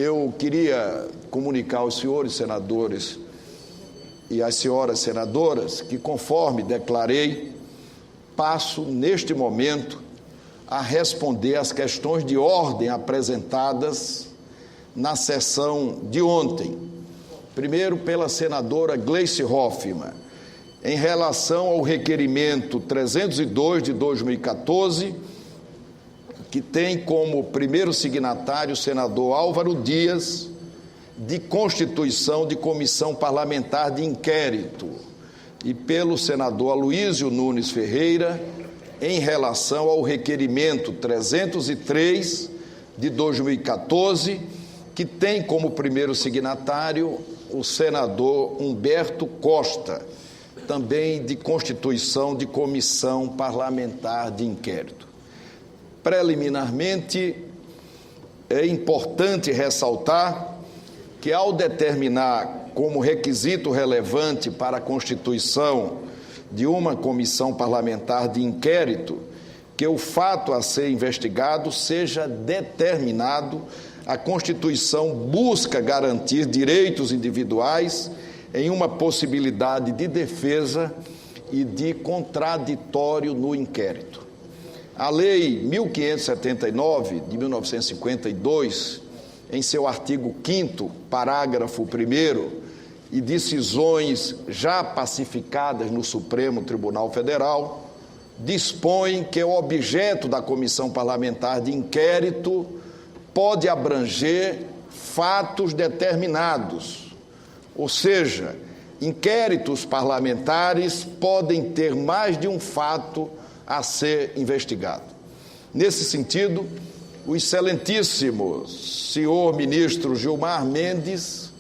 Eu queria comunicar aos senhores senadores e às senhoras senadoras que, conforme declarei, passo neste momento a responder às questões de ordem apresentadas na sessão de ontem. Primeiro, pela senadora Gleice Hoffmann, em relação ao requerimento 302 de 2014, que tem como primeiro signatário o senador Álvaro Dias, de constituição de comissão parlamentar de inquérito, e pelo senador Aloísio Nunes Ferreira, em relação ao requerimento 303 de 2014, que tem como primeiro signatário o senador Humberto Costa, também de constituição de comissão parlamentar de inquérito. Preliminarmente, é importante ressaltar que, ao determinar como requisito relevante para a constituição de uma comissão parlamentar de inquérito que o fato a ser investigado seja determinado, a Constituição busca garantir direitos individuais em uma possibilidade de defesa e de contraditório no inquérito. A Lei 1579, de 1952, em seu artigo 5º, parágrafo 1º, e decisões já pacificadas no Supremo Tribunal Federal, dispõe que o objeto da comissão parlamentar de inquérito pode abranger fatos determinados, ou seja, inquéritos parlamentares podem ter mais de um fato a ser investigado. Nesse sentido, o excelentíssimo senhor ministro Gilmar Mendes,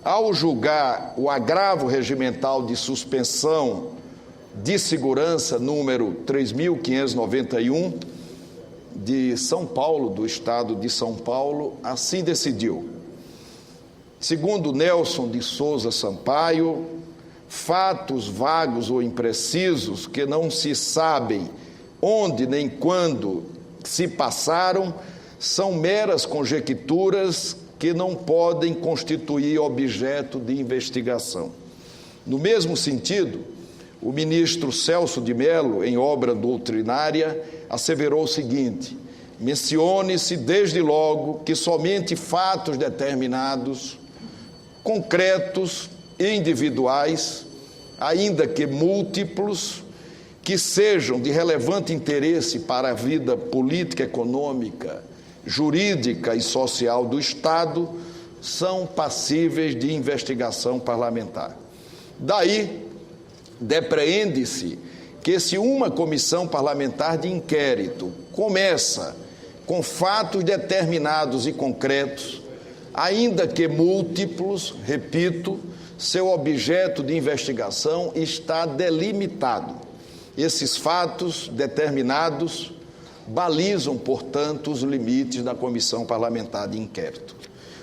ao julgar o agravo regimental de suspensão de segurança número 3.591 de São Paulo, do estado de São Paulo, assim decidiu. Segundo Nelson de Souza Sampaio, fatos vagos ou imprecisos que não se sabem onde nem quando se passaram são meras conjecturas que não podem constituir objeto de investigação. No mesmo sentido, o ministro Celso de Mello, em obra doutrinária, asseverou o seguinte: mencione-se desde logo que somente fatos determinados, concretos e individuais, ainda que múltiplos, que sejam de relevante interesse para a vida política, econômica, jurídica e social do Estado, são passíveis de investigação parlamentar. Daí, depreende-se que, se uma comissão parlamentar de inquérito começa com fatos determinados e concretos, ainda que múltiplos, repito, seu objeto de investigação está delimitado. Esses fatos determinados balizam, portanto, os limites da comissão parlamentar de inquérito.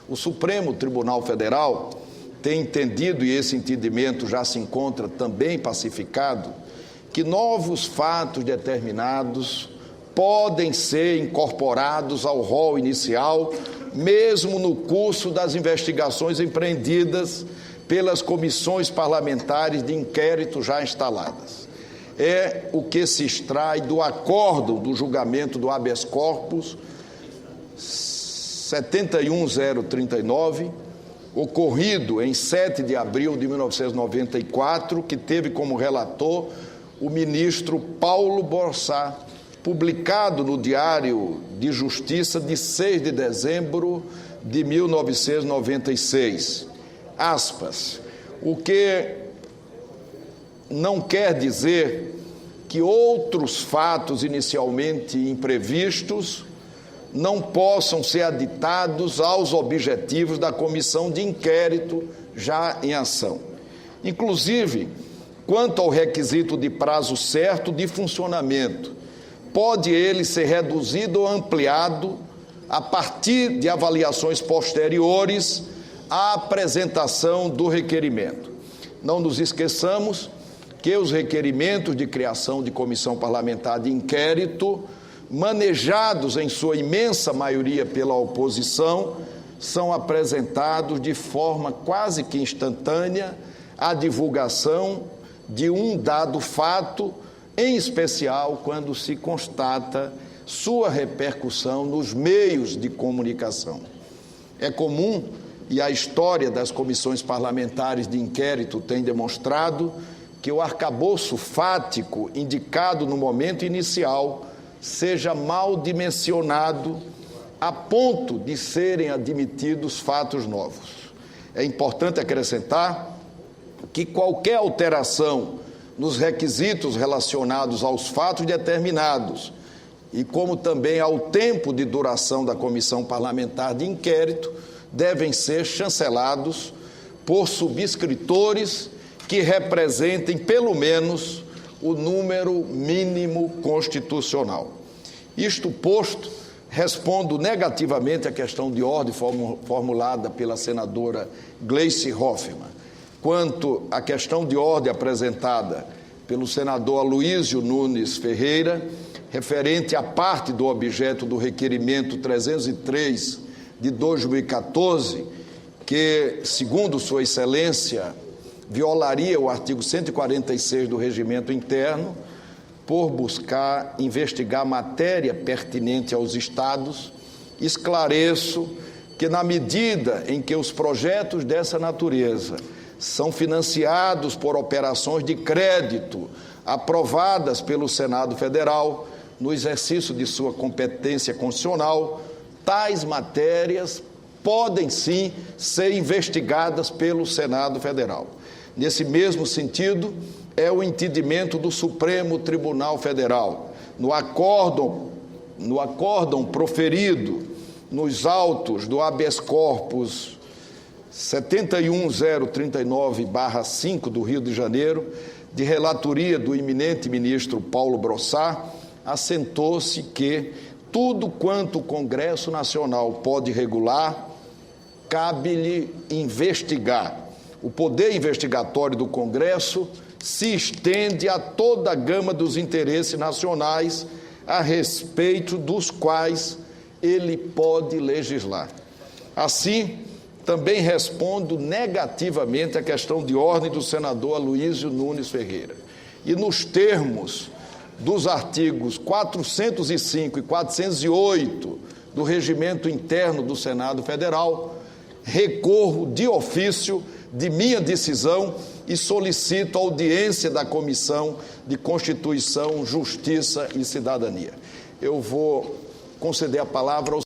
O Supremo Tribunal Federal tem entendido, e esse entendimento já se encontra também pacificado, que novos fatos determinados podem ser incorporados ao rol inicial, mesmo no curso das investigações empreendidas pelas comissões parlamentares de inquérito já instaladas. É o que se extrai do acórdão do julgamento do habeas corpus 71039, ocorrido em 7 de abril de 1994, que teve como relator o ministro Paulo Borsar, publicado no Diário de Justiça de 6 de dezembro de 1996. Aspas, o que não quer dizer que outros fatos inicialmente imprevistos não possam ser aditados aos objetivos da comissão de inquérito já em ação. Inclusive, quanto ao requisito de prazo certo de funcionamento, pode ele ser reduzido ou ampliado a partir de avaliações posteriores à apresentação do requerimento. Não nos esqueçamos que os requerimentos de criação de comissão parlamentar de inquérito, manejados em sua imensa maioria pela oposição, são apresentados de forma quase que instantânea à divulgação de um dado fato, em especial quando se constata sua repercussão nos meios de comunicação. É comum, e a história das comissões parlamentares de inquérito tem demonstrado, que o arcabouço fático indicado no momento inicial seja mal dimensionado a ponto de serem admitidos fatos novos. É importante acrescentar que qualquer alteração nos requisitos relacionados aos fatos determinados e como também ao tempo de duração da comissão parlamentar de inquérito devem ser chancelados por subscritores que representem pelo menos o número mínimo constitucional. Isto posto, respondo negativamente à questão de ordem formulada pela senadora Gleice Hoffmann. Quanto à questão de ordem apresentada pelo senador Aloysio Nunes Ferreira, referente à parte do objeto do requerimento 303 de 2014, que, segundo Sua Excelência, violaria o artigo 146 do Regimento Interno, por buscar investigar matéria pertinente aos Estados, esclareço que, na medida em que os projetos dessa natureza são financiados por operações de crédito aprovadas pelo Senado Federal, no exercício de sua competência constitucional, tais matérias podem sim ser investigadas pelo Senado Federal. Nesse mesmo sentido, é o entendimento do Supremo Tribunal Federal, no acórdão proferido nos autos do habeas corpus 71039/5 do Rio de Janeiro, de relatoria do eminente ministro Paulo Brossard, assentou-se que tudo quanto o Congresso Nacional pode regular, cabe-lhe investigar. O poder investigatório do Congresso se estende a toda a gama dos interesses nacionais a respeito dos quais ele pode legislar. Assim, também respondo negativamente à questão de ordem do senador Aloysio Nunes Ferreira. E nos termos dos artigos 405 e 408 do Regimento Interno do Senado Federal, recorro de ofício de minha decisão e solicito audiência da Comissão de Constituição, Justiça e Cidadania. Eu vou conceder a palavra ao